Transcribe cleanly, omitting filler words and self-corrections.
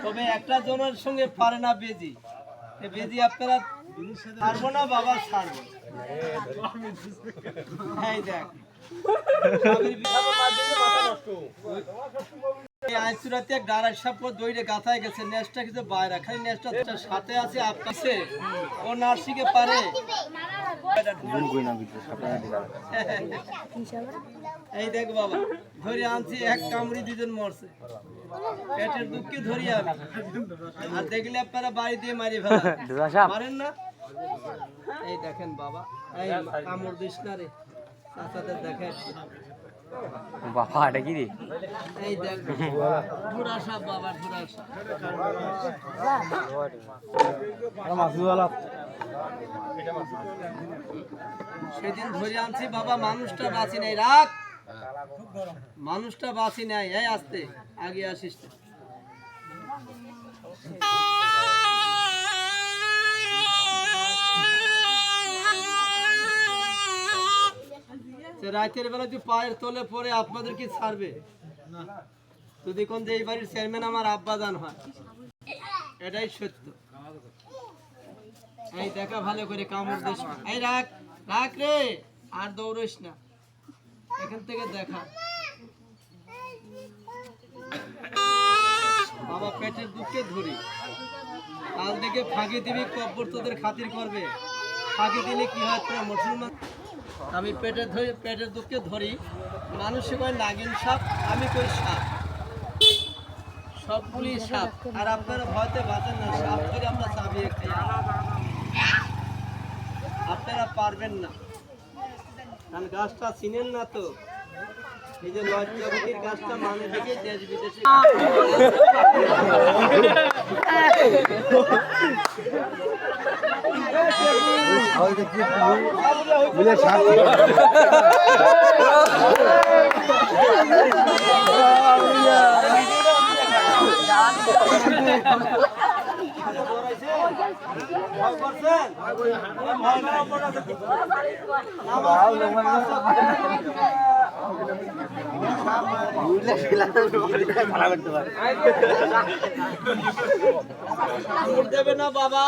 তবে একটা জনের সঙ্গে পারে না বেজি, বেজি আপনারা ছাড়বো না বাবা, ছাড়বো। হ্যাঁ দেখ আইসুরাতে গাড়ার সাপ দইরে গাথায় গেছে, নেশটা কিছু বাইরে, খালি নেশটা সাথে আছে আপনাছে, ও নার্সিকে পারে। এই দেখ বাবা ধরে আনছি, এক কামড়ি দুজন মরছে, পেটের দুঃখে ধরি আমি, আর দেখলে আপনারা বাড়ি দিয়ে মারি ফেলা পারেন না। এই দেখেন বাবা, এই কামড় দিস না রে, চাচাদের দেখেন বাবা এটা কি রে, এই দেখ বুড়া সাপ বাবা, বুড়া সাপ। সেদিন ধরে আনছি বাবা, মানুষটা বাঁচি নাই, রাখ মানুষটা বাঁচি নাই। এই আসতে আগে আসিস না। রাতের বেলা যদি পায়ের তলে পরে আপনাদের কি ছাড়বে? যদি কোন যে এই বাড়ির চেয়ারম্যান আমার আব্বাজান হয়, এটাই সত্য। এই দেখা ভালো করে, কামড় দিস না, এই রাখ রাখ রে, আর দৌড়িস না, এখান থেকে দেখা বাবা, পেটের দুঃখে ধরি, কাল থেকে ফাঁকি দিবি, কব্বর তোদের খাতির করবে, ফাঁকি দিলে কি হয় তোরা মুসলমান। আমি পেটের দুঃখে ধরি, মানুষে কয় নাগিন সাপ, আমি কই সাপ, সবগুলি সাপ, আর আপনারা ভয়তে বাঁচেন না, সাপ করে আমরা চাবিয়ে খাই, আপনারা পারবেন না, কারণ গাছটা চিনেন না তো, এই যে লজ্জাবতীর গাছটা মানে থেকে দেশ বিদেশে দেবে না বাবা।